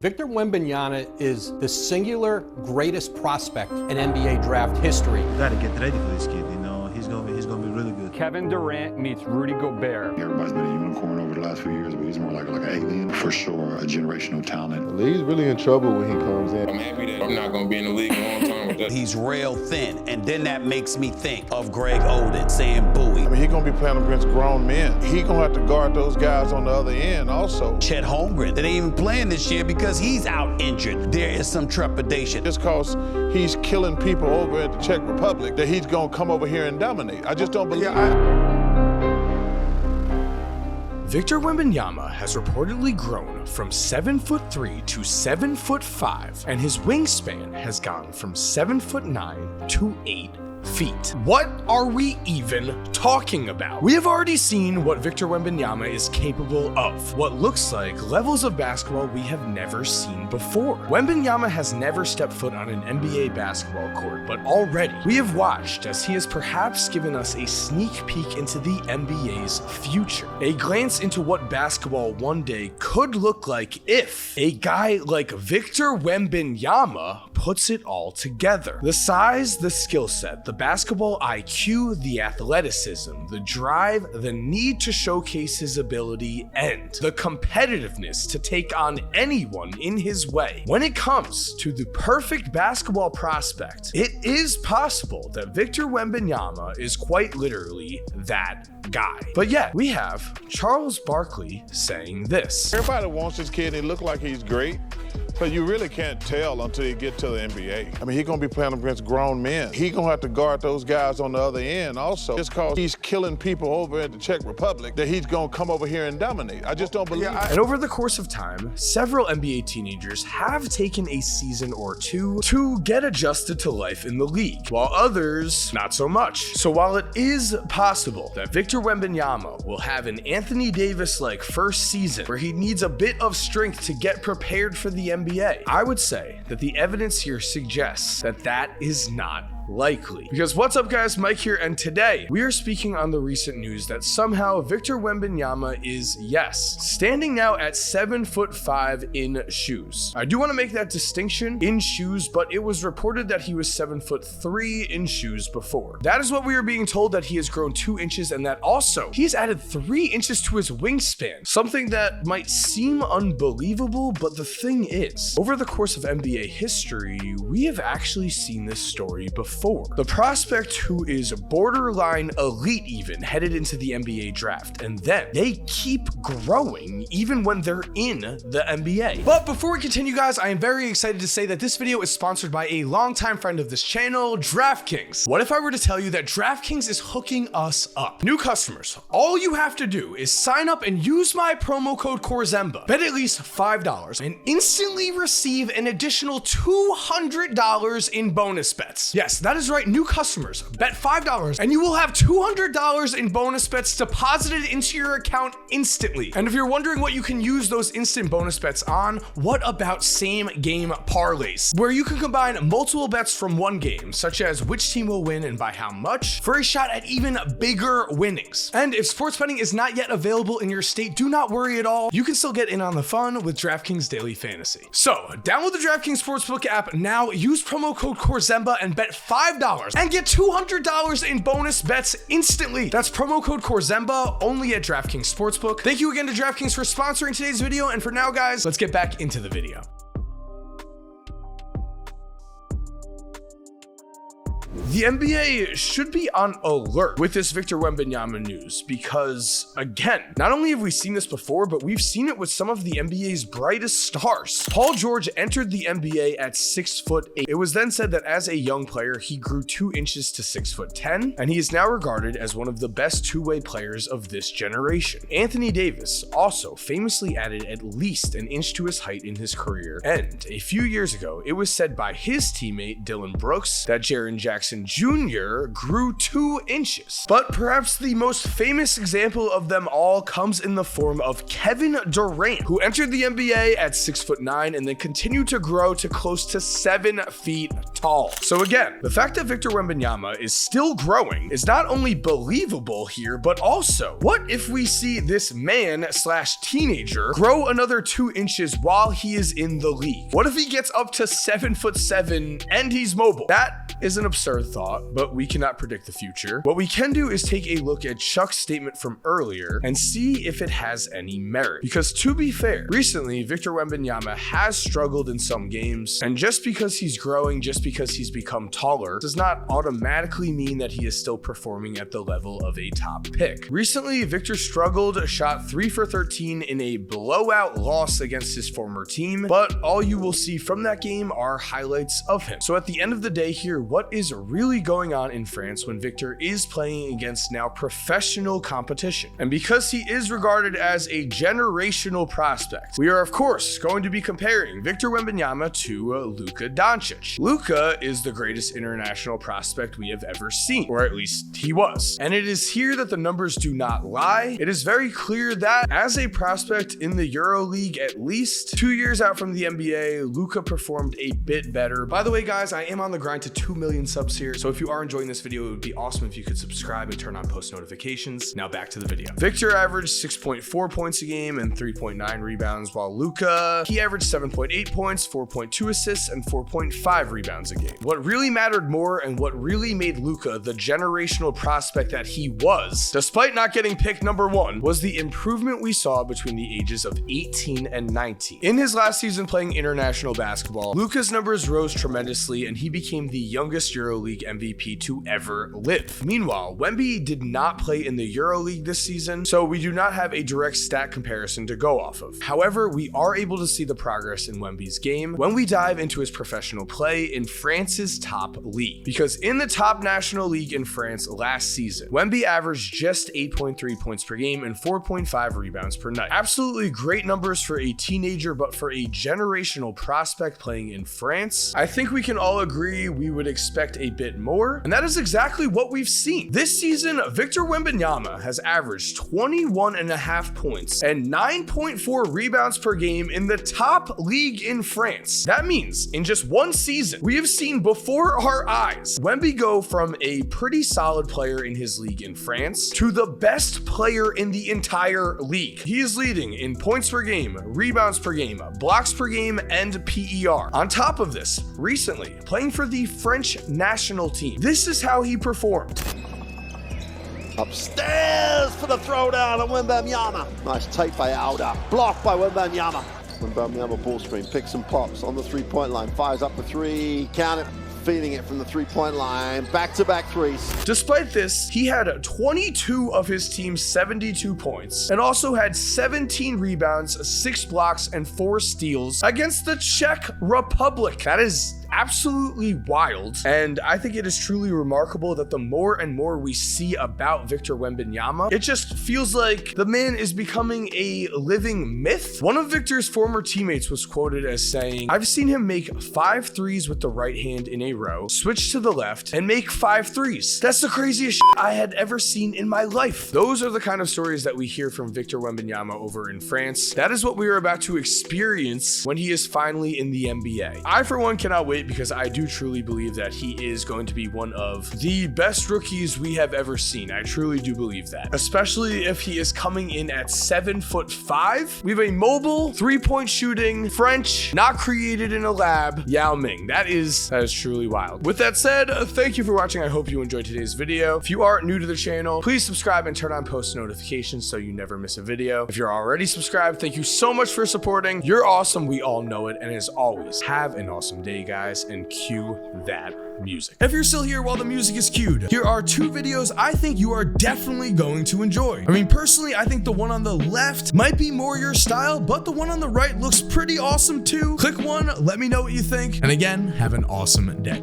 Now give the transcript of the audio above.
Victor Wembanyama is the singular greatest prospect in NBA draft history. Got to get ready for this kid. You know, he's gonna be really good. Kevin Durant meets Rudy Gobert. Everybody's been a unicorn over the last few years, but he's more like an alien for sure, a generational talent. The league's really in trouble when he comes in. I'm happy that I'm not going to be in the league a long time with that. He's rail thin, and then that makes me think of Greg Oden saying "Bowie." I mean, he's gonna be playing against grown men. He's gonna have to guard those guys on the other end also. Chet Holmgren, that ain't even playing this year because he's out injured. There is some trepidation. Just cause he's killing people over at the Czech Republic, that he's gonna come over here and dominate. I just don't believe Victor Wembanyama has reportedly grown from 7'3" to 7'5", and his wingspan has gone from 7'9" to 8 feet. What are we even talking about? We have already seen what Victor Wembanyama is capable of, what looks like levels of basketball we have never seen before. Wembanyama has never stepped foot on an NBA basketball court, but already we have watched as he has perhaps given us a sneak peek into the NBA's future, a glance into what basketball one day could look like if a guy like Victor Wembanyama puts it all together. The size, the skill set, the basketball IQ, the athleticism, the drive, the need to showcase his ability, and the competitiveness to take on anyone in his way. When it comes to the perfect basketball prospect, it is possible that Victor Wembanyama is quite literally that guy. But yet, we have Charles Barkley saying this. everybody wants this kid. He look like he's great, but you really can't tell until you get to the NBA. I mean, he's gonna be playing against grown men. He's gonna have to guard those guys on the other end also. Just cause he's killing people over at the Czech Republic, that he's gonna come over here and dominate. I just don't believe it. And over the course of time, several NBA teenagers have taken a season or two to get adjusted to life in the league, while others not so much. So while it is possible that Victor Wembanyama will have an Anthony Davis-like first season where he needs a bit of strength to get prepared for the NBA, I would say that the evidence here suggests that that is not likely. Because what's up guys, Mike here, and today we are speaking on the recent news that somehow Victor Wembanyama is, yes, standing now at 7'5" in shoes. I do want to make that distinction, in shoes, but it was reported that he was 7'3" in shoes before. That is what we are being told, that he has grown 2 inches, and that also he has added 3 inches to his wingspan, something that might seem unbelievable, but the thing is, over the course of NBA history, we have actually seen this story before. The prospect who is borderline elite even headed into the NBA draft, and then they keep growing even when they're in the NBA. But before we continue guys, I am very excited to say that this video is sponsored by a longtime friend of this channel, DraftKings. What if I were to tell you that DraftKings is hooking us up? New customers, all you have to do is sign up and use my promo code Korzemba, bet at least $5, and instantly receive an additional $200 in bonus bets. Yes, that is right, new customers, bet $5 and you will have $200 in bonus bets deposited into your account instantly. And if you're wondering what you can use those instant bonus bets on, what about same game parlays, where you can combine multiple bets from one game, such as which team will win and by how much, for a shot at even bigger winnings. And if sports betting is not yet available in your state, do not worry at all. You can still get in on the fun with DraftKings Daily Fantasy. So download the DraftKings Sportsbook app now, use promo code Korzemba and bet $5 and get $200 in bonus bets instantly. That's promo code Korzemba only at DraftKings Sportsbook. Thank you again to DraftKings for sponsoring today's video, and for now guys, let's get back into the video. The NBA should be on alert with this Victor Wembanyama news because, again, not only have we seen this before, but we've seen it with some of the NBA's brightest stars. Paul George entered the NBA at 6'8". It was then said that as a young player, he grew 2 inches to 6'10", and he is now regarded as one of the best two-way players of this generation. Anthony Davis also famously added at least an inch to his height in his career, and a few years ago, it was said by his teammate Dylan Brooks that Jaren Jackson Jr. grew 2 inches. But perhaps the most famous example of them all comes in the form of Kevin Durant, who entered the NBA at 6'9" and then continued to grow to close to 7 feet tall. So again, the fact that Victor Wembanyama is still growing is not only believable here, but also, what if we see this man/teenager grow another 2 inches while he is in the league? What if he gets up to 7'7" and he's mobile? That is an absurd thought, but we cannot predict the future. What we can do is take a look at Chuck's statement from earlier and see if it has any merit. Because to be fair, recently Victor Wembanyama has struggled in some games, and just because he's growing, just because he's become taller, does not automatically mean that he is still performing at the level of a top pick. Recently, Victor struggled, shot 3 for 13 in a blowout loss against his former team, but all you will see from that game are highlights of him. So at the end of the day here, what is really going on in France when Victor is playing against now professional competition? And because he is regarded as a generational prospect, we are of course going to be comparing Victor Wembanyama to Luka Doncic. Luka is the greatest international prospect we have ever seen, or at least he was. And it is here that the numbers do not lie. It is very clear that as a prospect in the EuroLeague, at least 2 years out from the NBA, Luka performed a bit better. By the way, guys, I am on the grind to 2 million subs here, so if you are enjoying this video, it would be awesome if you could subscribe and turn on post notifications. Now back to the video. Victor averaged 6.4 points a game and 3.9 rebounds, while Luka, he averaged 7.8 points, 4.2 assists, and 4.5 rebounds a game. What really mattered more and what really made Luka the generational prospect that he was, despite not getting picked number 1, was the improvement we saw between the ages of 18 and 19. In his last season playing international basketball, Luka's numbers rose tremendously and he became the youngest EuroLeague MVP to ever live. Meanwhile, Wemby did not play in the EuroLeague this season, so we do not have a direct stat comparison to go off of. However, we are able to see the progress in Wemby's game when we dive into his professional play in France's top league. Because in the top national league in France last season, Wemby averaged just 8.3 points per game and 4.5 rebounds per night. Absolutely great numbers for a teenager, but for a generational prospect playing in France, I think we can all agree we would expect a bit more, and that is exactly what we've seen. This season, Victor Wembanyama has averaged 21.5 points and 9.4 rebounds per game in the top league in France. That means in just one season, we have seen before our eyes Wemby go from a pretty solid player in his league in France to the best player in the entire league. He is leading in points per game, rebounds per game, blocks per game, and PER. On top of this, recently playing for the French national team, this is how he performed. Upstairs for the throwdown of Wembanyama. Nice take by Alda. Blocked by Wembanyama. Wembanyama ball screen, picks and pops on the three-point line. Fires up the 3, count it. Feeding it from the three-point line, back-to-back threes. Despite this, he had 22 of his team's 72 points and also had 17 rebounds, 6 blocks, and 4 steals against the Czech Republic. That is absolutely wild, and I think it is truly remarkable that the more and more we see about Victor Wembanyama, it just feels like the man is becoming a living myth. One of Victor's former teammates was quoted as saying, "I've seen him make 5 threes with the right hand in a row, switch to the left, and make 5 threes. That's the craziest shit I had ever seen in my life." Those are the kind of stories that we hear from Victor Wembanyama over in France. That is what we are about to experience when he is finally in the NBA. I, for one, cannot wait, because I do truly believe that he is going to be one of the best rookies we have ever seen. I truly do believe that, especially if he is coming in at 7'5". We have a mobile, 3-point shooting, French, not created in a lab, Yao Ming. That is truly wild. With that said, thank you for watching. I hope you enjoyed today's video. If you are new to the channel, please subscribe and turn on post notifications so you never miss a video. If you're already subscribed, thank you so much for supporting. You're awesome. We all know it. And as always, have an awesome day, guys, and cue that music. If you're still here while the music is cued, here are 2 videos I think you are definitely going to enjoy. I mean, personally, I think the one on the left might be more your style, but the one on the right looks pretty awesome too. Click one, let me know what you think, and again, have an awesome day.